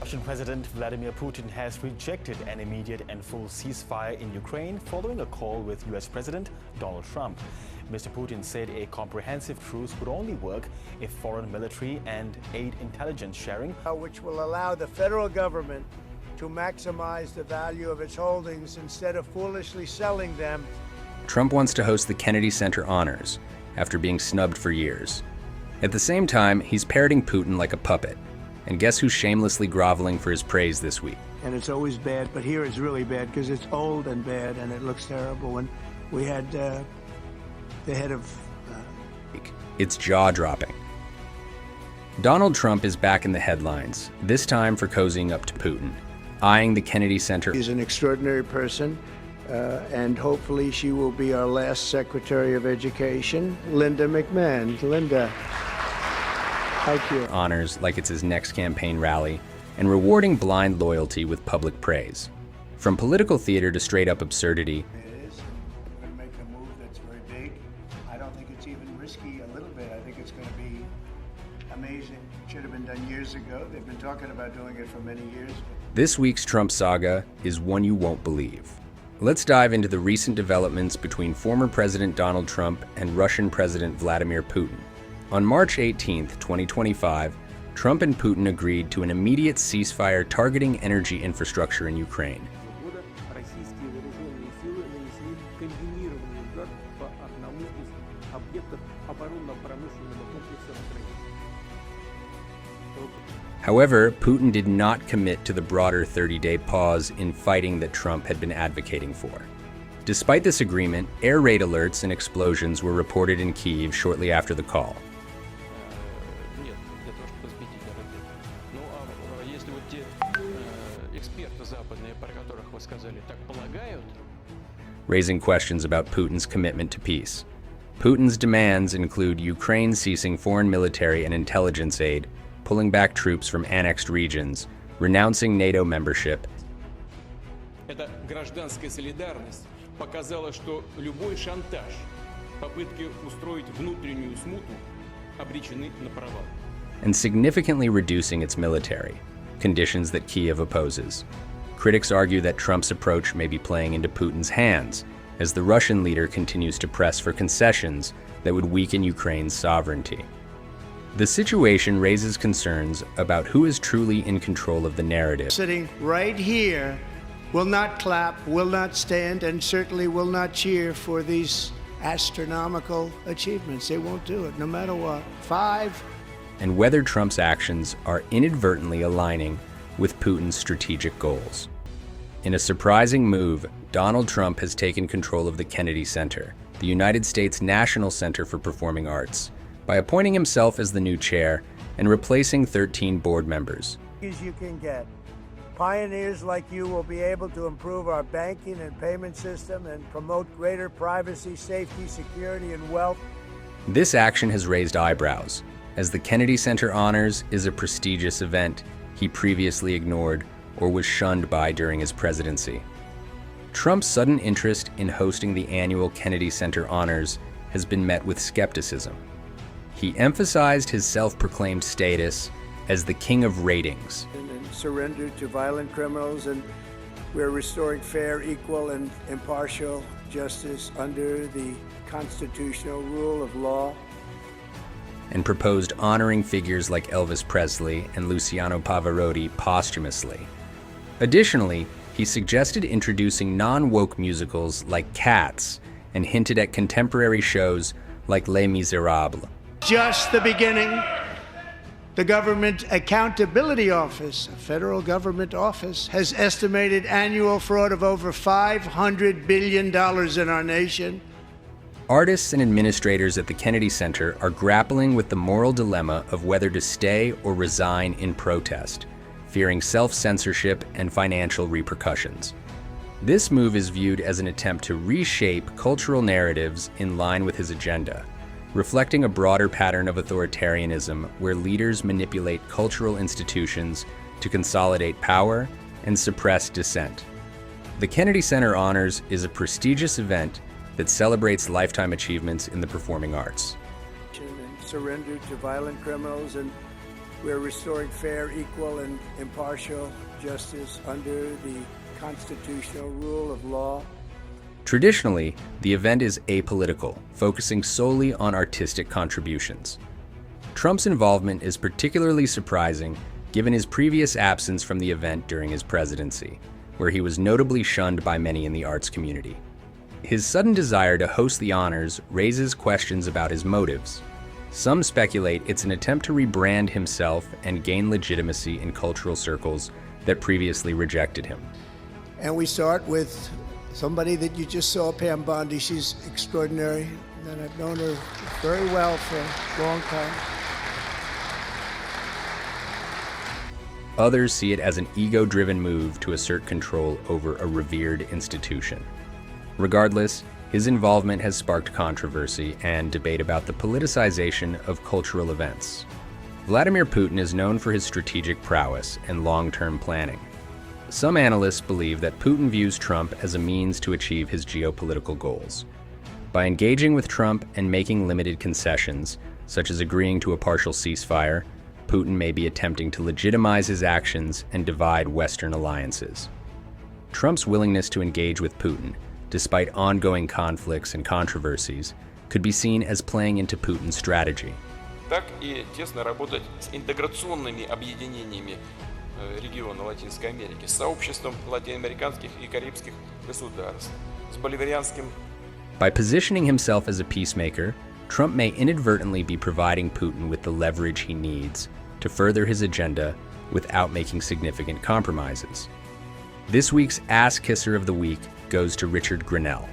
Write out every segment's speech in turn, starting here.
Russian President Vladimir Putin has rejected an immediate and full ceasefire in Ukraine following a call with US President Donald Trump. Mr. Putin said a comprehensive truce would only work if foreign military and aid intelligence sharing, which will allow the federal government to maximize the value of its holdings instead of foolishly selling them. Trump wants to host the Kennedy Center Honors after being snubbed for years. At the same time, he's parroting Putin like a puppet. And guess who's shamelessly groveling for his praise this week? And it's always bad, but here it's really bad because it's old and bad and it looks terrible. And we had the head of... It's jaw-dropping. Donald Trump is back in the headlines, this time for cozying up to Putin, eyeing the Kennedy Center. He's an extraordinary person, and hopefully she will be our last Secretary of Education, Linda McMahon. Linda. Honors like it's his next campaign rally, and rewarding blind loyalty with public praise. From political theater to straight-up absurdity. It is. We're going to make a move that's very big. I don't think it's even risky a little bit. I think it's going to be amazing. It should have been done years ago. They've been talking about doing it for many years. This week's Trump saga is one you won't believe. Let's dive into the recent developments between former President Donald Trump and Russian President Vladimir Putin. On March 18, 2025, Trump and Putin agreed to an immediate ceasefire targeting energy infrastructure in Ukraine. However, Putin did not commit to the broader 30-day pause in fighting that Trump had been advocating for. Despite this agreement, air raid alerts and explosions were reported in Kyiv shortly after the call. Raising questions about Putin's commitment to peace. Putin's demands include Ukraine ceasing foreign military and intelligence aid, pulling back troops from annexed regions, renouncing NATO membership. Эта гражданская солидарность показала, что любой шантаж, попытки устроить внутреннюю смуту обречены на провал. And significantly reducing its military, conditions that Kyiv opposes. Critics argue that Trump's approach may be playing into Putin's hands as the Russian leader continues to press for concessions that would weaken Ukraine's sovereignty. The situation raises concerns about who is truly in control of the narrative. Sitting right here will not clap, will not stand, and certainly will not cheer for these astronomical achievements. They won't do it, no matter what. 5. And whether Trump's actions are inadvertently aligning with Putin's strategic goals. In a surprising move, Donald Trump has taken control of the Kennedy Center, the United States National Center for Performing Arts, by appointing himself as the new chair and replacing 13 board members. As you can get. Pioneers like you will be able to improve our banking and payment system and promote greater privacy, safety, security, and wealth. This action has raised eyebrows, as the Kennedy Center Honors is a prestigious event he previously ignored or was shunned by during his presidency. Trump's sudden interest in hosting the annual Kennedy Center Honors has been met with skepticism. He emphasized his self-proclaimed status as the king of ratings. And surrender to violent criminals, and we're restoring fair, equal, and impartial justice under the constitutional rule of law. And proposed honoring figures like Elvis Presley and Luciano Pavarotti posthumously. Additionally, he suggested introducing non-woke musicals like Cats and hinted at contemporary shows like Les Miserables. Just the beginning. The Government Accountability Office, a federal government office, has estimated annual fraud of over $500 billion in our nation. Artists and administrators at the Kennedy Center are grappling with the moral dilemma of whether to stay or resign in protest, fearing self-censorship and financial repercussions. This move is viewed as an attempt to reshape cultural narratives in line with his agenda, reflecting a broader pattern of authoritarianism where leaders manipulate cultural institutions to consolidate power and suppress dissent. The Kennedy Center Honors is a prestigious event that celebrates lifetime achievements in the performing arts. And surrender to violent criminals, and We're restoring fair, equal, and impartial justice under the constitutional rule of law. Traditionally, the event is apolitical, focusing solely on artistic contributions. Trump's involvement is particularly surprising given his previous absence from the event during his presidency, where he was notably shunned by many in the arts community. His sudden desire to host the honors raises questions about his motives. Some speculate it's an attempt to rebrand himself and gain legitimacy in cultural circles that previously rejected him. And we start with somebody that you just saw, Pam Bondi. She's extraordinary, and I've known her very well for a long time. Others see it as an ego-driven move to assert control over a revered institution. Regardless, his involvement has sparked controversy and debate about the politicization of cultural events. Vladimir Putin is known for his strategic prowess and long-term planning. Some analysts believe that Putin views Trump as a means to achieve his geopolitical goals. By engaging with Trump and making limited concessions, such as agreeing to a partial ceasefire, Putin may be attempting to legitimize his actions and divide Western alliances. Trump's willingness to engage with Putin, despite ongoing conflicts and controversies, could be seen as playing into Putin's strategy. Так и тесно работать с интеграционными объединениями региона Латинской Америки, с сообществом латиноамериканских и карибских государств, с боливарианским. By positioning himself as a peacemaker, Trump may inadvertently be providing Putin with the leverage he needs to further his agenda without making significant compromises. This week's Ass Kisser of the Week goes to Richard Grenell.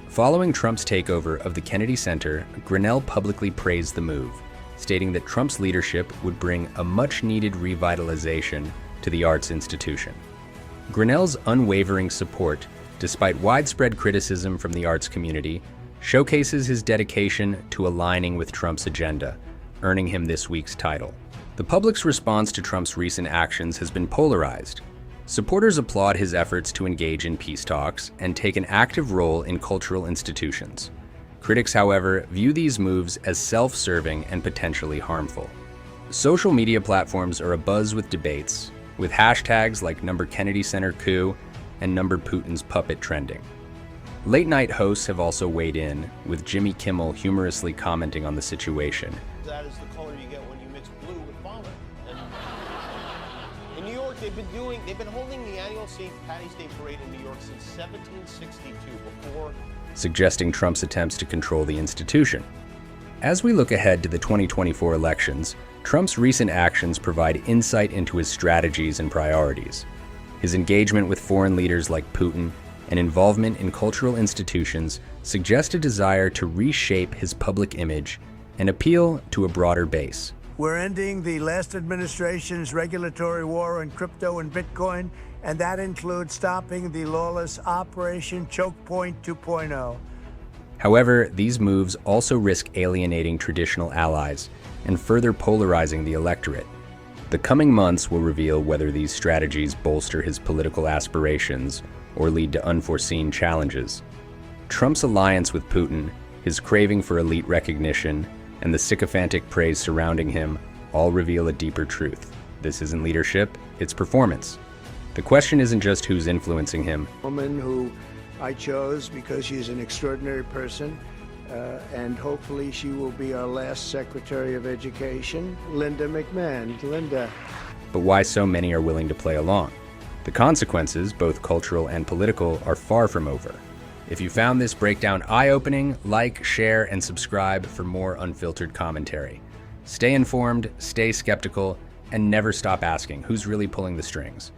Following Trump's takeover of the Kennedy Center, Grenell publicly praised the move, stating that Trump's leadership would bring a much-needed revitalization to the arts institution. Grenell's unwavering support, despite widespread criticism from the arts community, showcases his dedication to aligning with Trump's agenda, earning him this week's title. The public's response to Trump's recent actions has been polarized. Supporters applaud his efforts to engage in peace talks and take an active role in cultural institutions. Critics, however, view these moves as self-serving and potentially harmful. Social media platforms are abuzz with debates, with hashtags like #KennedyCenterCoup's and #Putin's Puppet trending. Late-night hosts have also weighed in, with Jimmy Kimmel humorously commenting on the situation. That is the color you get when you mix blue with vomit. And in New York, they've been holding the annual St. Patty's Day Parade in New York since 1762, before suggesting Trump's attempts to control the institution. As we look ahead to the 2024 elections, Trump's recent actions provide insight into his strategies and priorities. His engagement with foreign leaders like Putin and involvement in cultural institutions suggest a desire to reshape his public image and appeal to a broader base. We're ending the last administration's regulatory war on crypto and Bitcoin, and that includes stopping the lawless Operation Choke Point 2.0. However, these moves also risk alienating traditional allies and further polarizing the electorate. The coming months will reveal whether these strategies bolster his political aspirations or lead to unforeseen challenges. Trump's alliance with Putin, his craving for elite recognition, and the sycophantic praise surrounding him all reveal a deeper truth. This isn't leadership, it's performance. The question isn't just who's influencing him. Woman who I chose because she's an extraordinary person, and hopefully she will be our last Secretary of Education, Linda McMahon. Linda. But why so many are willing to play along? The consequences, both cultural and political, are far from over. If you found this breakdown eye-opening, like, share, and subscribe for more unfiltered commentary. Stay informed, stay skeptical, and never stop asking who's really pulling the strings.